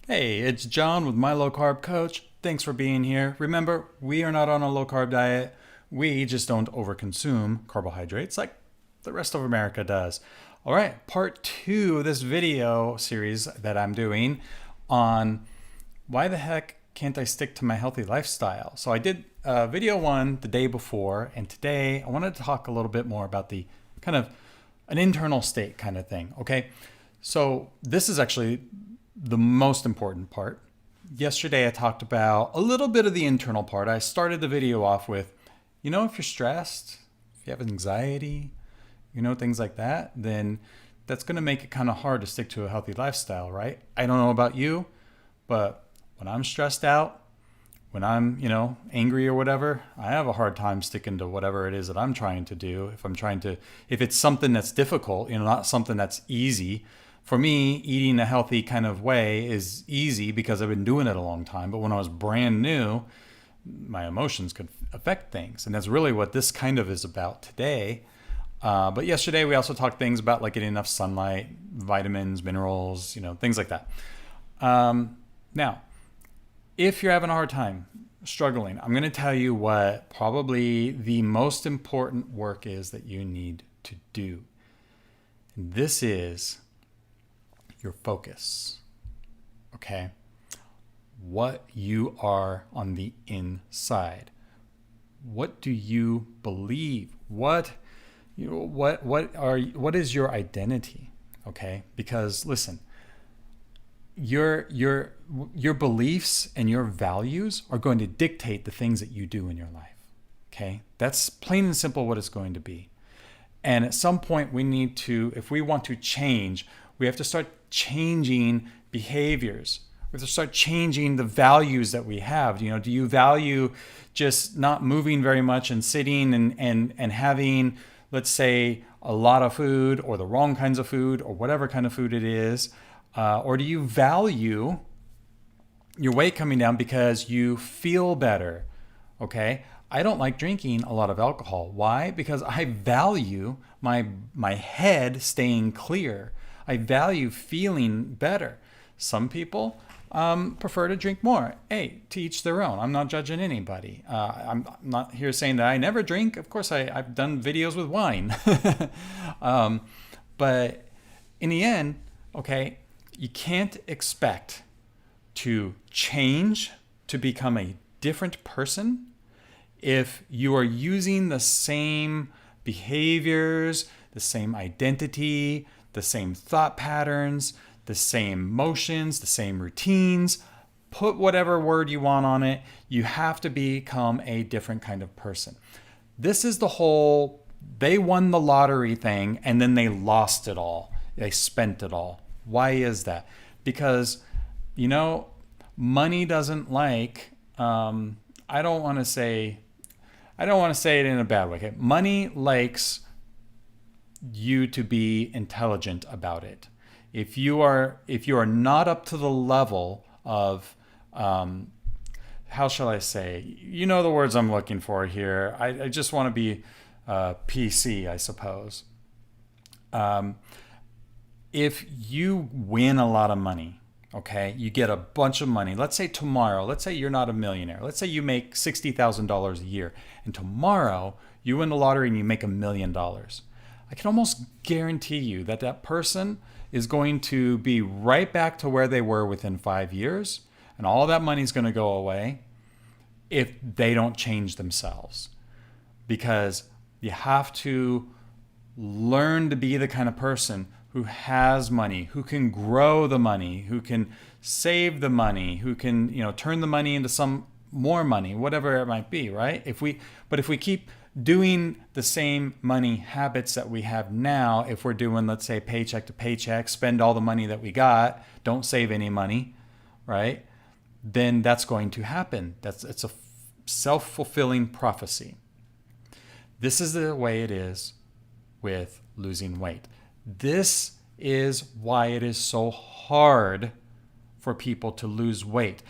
Hey, it's John with My Low Carb Coach. Thanks for being here. Remember, we are not on a low carb diet. We just don't overconsume carbohydrates like the rest of America does. All right, part two of this video series that I'm doing on why the heck can't I stick to my healthy lifestyle? So I did video one the day before, and today I wanted to talk a little bit more about the kind of an internal state kind of thing. Okay, so this is actually the most important part. Yesterday I talked about a little bit of the internal part. I started the video off with, if you're stressed, if you have anxiety, things like that, then that's going to make it kind of hard to stick to a healthy lifestyle, right? I don't know about you, but when I'm stressed out, when I'm, angry or whatever, I have a hard time sticking to whatever it is that I'm trying to do. If it's something that's difficult, not something that's easy. For me, eating a healthy kind of way is easy because I've been doing it a long time. But when I was brand new, my emotions could affect things. And that's really what this kind of is about today. But yesterday we also talked things about like getting enough sunlight, vitamins, minerals, things like that. Now, if you're having a hard time struggling, I'm going to tell you what probably the most important work is that you need to do. And this is your focus. Okay? What you are on the inside. What do you believe? What is your identity? Okay? Because listen, your beliefs and your values are going to dictate the things that you do in your life. Okay? That's plain and simple what it's going to be. And at some point if we want to change, we have to start changing behaviors. We have to start changing the values that we have. Do you value just not moving very much and sitting and having, let's say, a lot of food or the wrong kinds of food or whatever kind of food it is? Or do you value your weight coming down because you feel better? Okay? I don't like drinking a lot of alcohol. Why? Because I value my head staying clear. I value feeling better. Some people prefer to drink more. Hey, to each their own. I'm not judging anybody. I'm not here saying that I never drink. Of course, I've done videos with wine. But in the end, okay, you can't expect to change to become a different person if you are using the same behaviors, the same identity, the same thought patterns, the same motions, the same routines. Put whatever word you want on it. You have to become a different kind of person. This is the whole, they won the lottery thing and then they lost it all. They spent it all. Why is that? Because, money doesn't like, I don't want to say it in a bad way. Okay? Money likes you to be intelligent about it. If you are not up to the level of, how shall I say? The words I'm looking for here. I just want to be PC, I suppose. If you win a lot of money, okay, you get a bunch of money. Let's say tomorrow, let's say you're not a millionaire. Let's say you make $60,000 a year, and tomorrow you win the lottery and you make $1,000,000. I can almost guarantee you that person is going to be right back to where they were within 5 years, and all that money is going to go away if they don't change themselves. Because you have to learn to be the kind of person who has money, who can grow the money, who can save the money, who can, turn the money into some more money, whatever it might be, right? If we keep doing the same money habits that we have now, if we're doing, let's say, paycheck to paycheck, spend all the money that we got, don't save any money, right? Then that's going to happen. It's a self-fulfilling prophecy. This is the way it is with losing weight. This is why it is so hard for people to lose weight.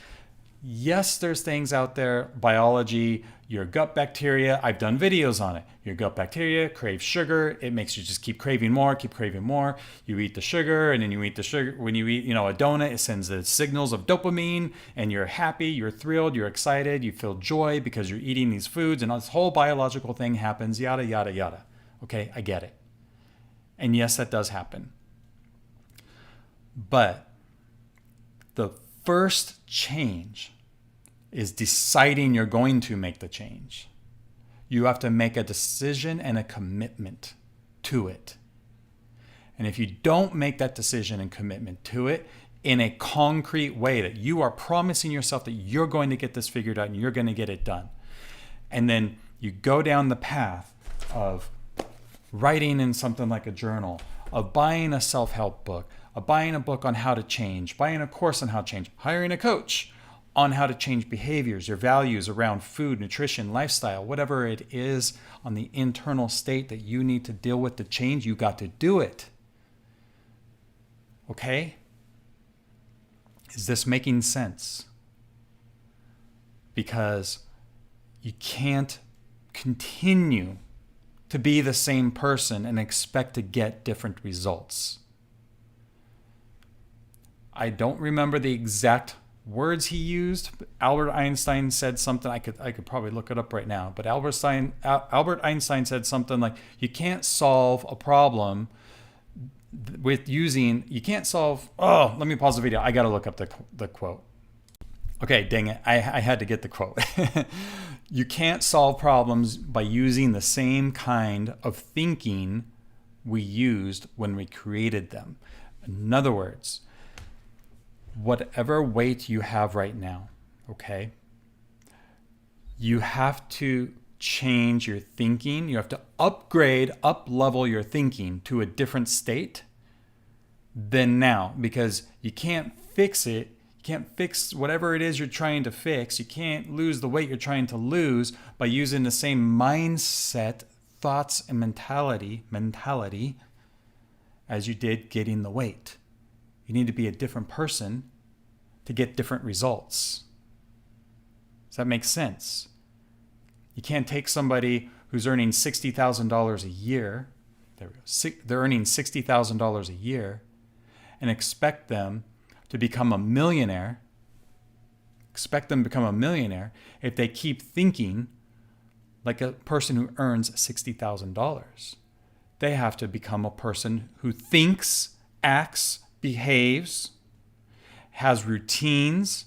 Yes, there's things out there, biology, your gut bacteria, I've done videos on it. Your gut bacteria craves sugar. It makes you just keep craving more, keep craving more. You eat the sugar, and then you eat the sugar. When you eat, a donut, it sends the signals of dopamine, and you're happy, you're thrilled, you're excited, you feel joy because you're eating these foods, and this whole biological thing happens, yada, yada, yada. Okay, I get it. And yes, that does happen. But the first change is deciding you're going to make the change. You have to make a decision and a commitment to it. And if you don't make that decision and commitment to it in a concrete way that you are promising yourself that you're going to get this figured out and you're going to get it done, and then you go down the path of writing in something like a journal, of buying a self-help book, of buying a book on how to change, buying a course on how to change, hiring a coach on how to change behaviors, your values around food, nutrition, lifestyle, whatever it is on the internal state that you need to deal with to change, you got to do it. Okay? Is this making sense? Because you can't continue to be the same person and expect to get different results. I don't remember the exact words he used. Albert Einstein said something. I could probably look it up right now. But Albert Einstein said something like, "You can't solve a problem with using. You can't solve." Oh, let me pause the video. I got to look up the quote. Okay, dang it. I had to get the quote. You can't solve problems by using the same kind of thinking we used when we created them. In other words, whatever weight you have right now, okay, you have to change your thinking. You have to upgrade, up-level your thinking to a different state than now, because you can't fix it. You can't fix whatever it is you're trying to fix. You can't lose the weight you're trying to lose by using the same mindset, thoughts, and mentality as you did getting the weight. You need to be a different person to get different results. Does that make sense? You can't take somebody who's earning $60,000 a year, they're earning $60,000 a year, and expect them to become a millionaire, if they keep thinking like a person who earns $60,000. They have to become a person who thinks, acts, behaves, has routines,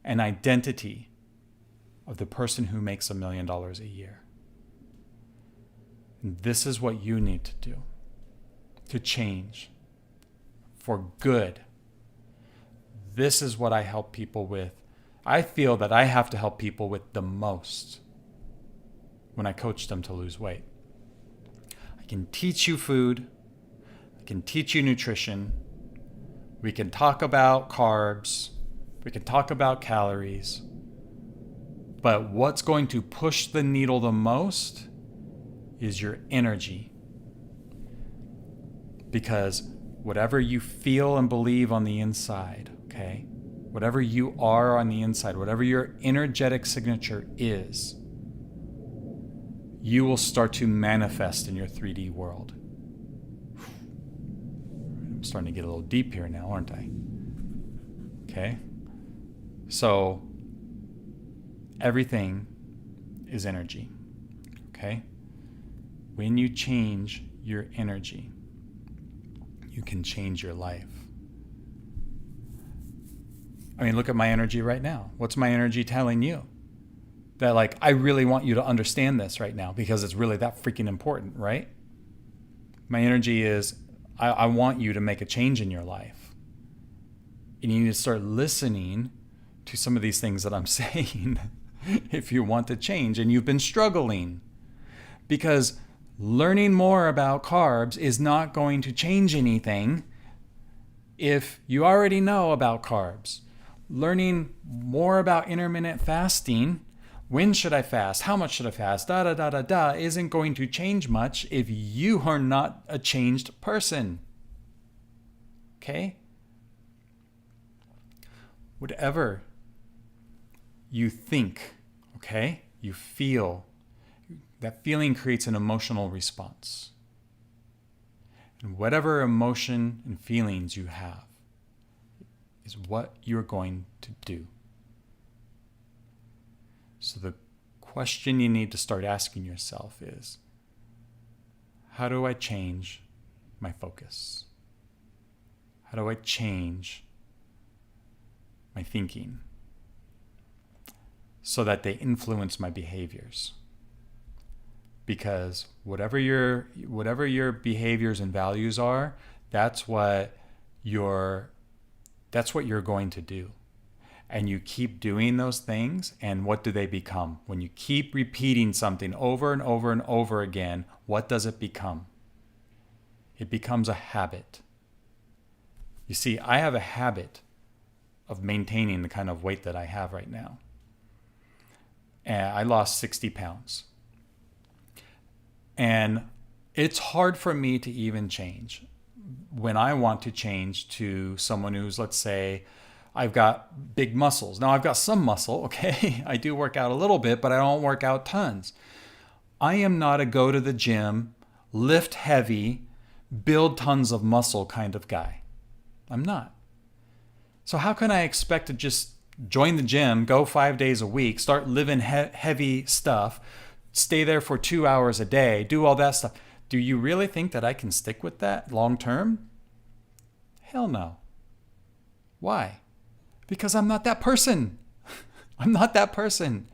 and identity of the person who makes $1 million a year. And this is what you need to do to change for good. This is what I help people with. I feel that I have to help people with the most when I coach them to lose weight. I can teach you food. I can teach you nutrition. We can talk about carbs. We can talk about calories. But what's going to push the needle the most is your energy. Because whatever you feel and believe on the inside, okay? Whatever you are on the inside, whatever your energetic signature is, you will start to manifest in your 3D world. I'm starting to get a little deep here now, aren't I? Okay? So, everything is energy, okay? When you change your energy, you can change your life. I mean, look at my energy right now. What's my energy telling you? That, like, I really want you to understand this right now because it's really that freaking important, right? My energy is, I want you to make a change in your life. And you need to start listening to some of these things that I'm saying if you want to change and you've been struggling. Because learning more about carbs is not going to change anything if you already know about carbs. Learning more about intermittent fasting, when should I fast, how much should I fast, isn't going to change much if you are not a changed person. Okay? Whatever you think, okay? You feel. That feeling creates an emotional response. And whatever emotion and feelings you have is what you're going to do. So the question you need to start asking yourself is, how do I change my focus? How do I change my thinking so that they influence my behaviors? Because whatever your behaviors and values are, that's what you're going to do. And you keep doing those things, and what do they become? When you keep repeating something over and over and over again, what does it become? It becomes a habit. You see, I have a habit of maintaining the kind of weight that I have right now. And I lost 60 pounds. And it's hard for me to even change. When I want to change to someone who's, let's say, I've got big muscles. Now I've got some muscle, okay? I do work out a little bit, but I don't work out tons. I am not a go to the gym, lift heavy, build tons of muscle kind of guy. I'm not. So how can I expect to just join the gym, go 5 days a week, start living heavy stuff, stay there for 2 hours a day, do all that stuff? Do you really think that I can stick with that long term? Hell no. Why? Because I'm not that person. I'm not that person.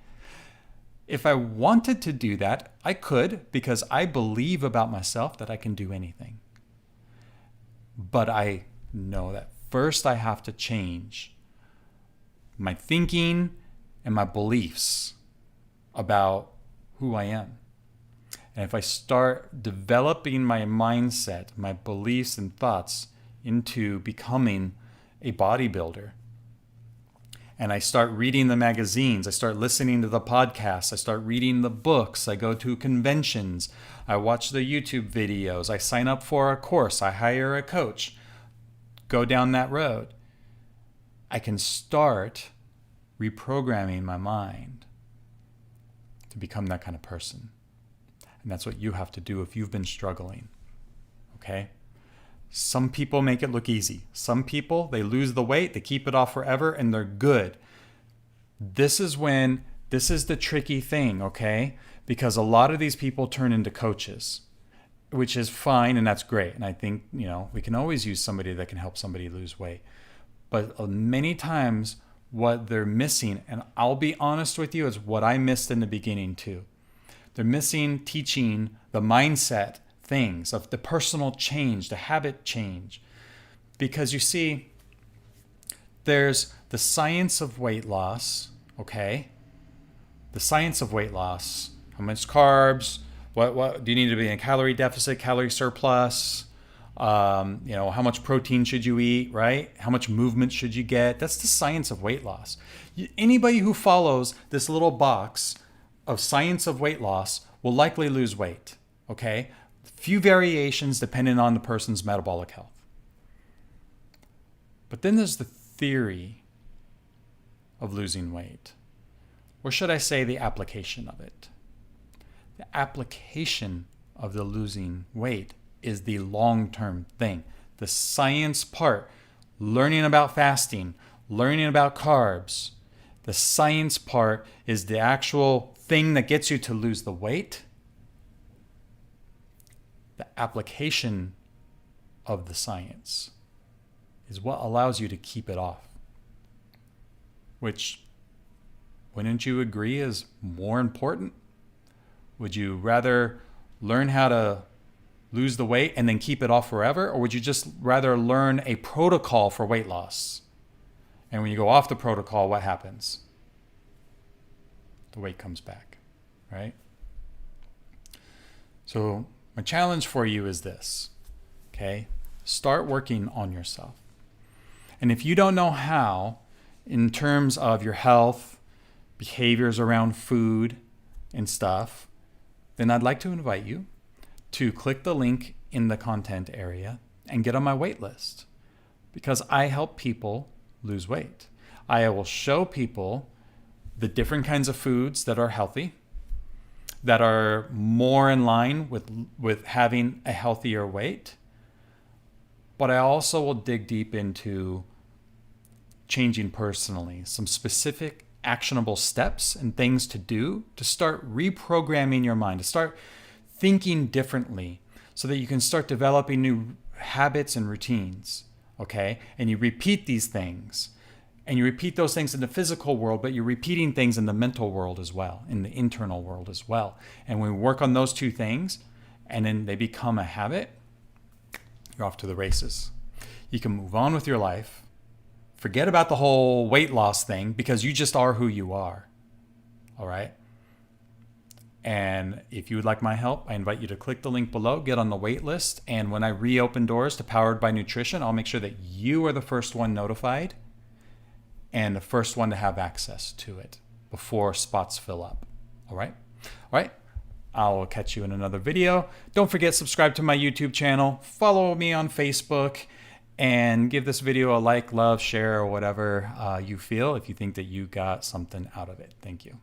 If I wanted to do that, I could, because I believe about myself that I can do anything. But I know that first I have to change my thinking and my beliefs about who I am. And if I start developing my mindset, my beliefs and thoughts into becoming a bodybuilder, and I start reading the magazines, I start listening to the podcasts, I start reading the books, I go to conventions, I watch the YouTube videos, I sign up for a course, I hire a coach, go down that road, I can start reprogramming my mind to become that kind of person. And that's what you have to do if you've been struggling, okay? Some people make it look easy. Some people, they lose the weight, they keep it off forever, and they're good. This is the tricky thing, okay? Because a lot of these people turn into coaches, which is fine, and that's great. And I think, we can always use somebody that can help somebody lose weight. But many times, what they're missing, and I'll be honest with you, is what I missed in the beginning too. They're missing teaching the mindset things of the personal change, the habit change. Because you see, there's the science of weight loss, okay? The science of weight loss. How much carbs? What do you need to be in a calorie deficit, calorie surplus? How much protein should you eat, right? How much movement should you get? That's the science of weight loss. Anybody who follows this little box of science of weight loss will likely lose weight, okay? Few variations depending on the person's metabolic health. But then there's the theory of losing weight. Or should I say the application of it? The application of the losing weight is the long-term thing. The science part, learning about fasting, learning about carbs. The science part is the actual thing that gets you to lose the weight. The application of the science is what allows you to keep it off. Which, wouldn't you agree, is more important? Would you rather learn how to lose the weight and then keep it off forever? Or would you just rather learn a protocol for weight loss? And when you go off the protocol, what happens? The weight comes back, right? So my challenge for you is this, okay? Start working on yourself. And if you don't know how, in terms of your health, behaviors around food and stuff, then I'd like to invite you to click the link in the content area and get on my wait list, because I help people lose weight. I will show people the different kinds of foods that are healthy, that are more in line with having a healthier weight. But I also will dig deep into changing personally, some specific actionable steps and things to do to start reprogramming your mind, to start thinking differently so that you can start developing new habits and routines, okay? And you repeat these things. And you repeat those things in the physical world, but you're repeating things in the mental world as well, in the internal world as well. And when we work on those two things and then they become a habit, you're off to the races. You can move on with your life. Forget about the whole weight loss thing because you just are who you are. All right? And if you would like my help, I invite you to click the link below, get on the wait list. And when I reopen doors to Powered by Nutrition, I'll make sure that you are the first one notified and the first one to have access to it before spots fill up. All right? All right. I'll catch you in another video. Don't forget, subscribe to my YouTube channel, follow me on Facebook, and give this video a like, love, share, or whatever you feel if you think that you got something out of it. Thank you.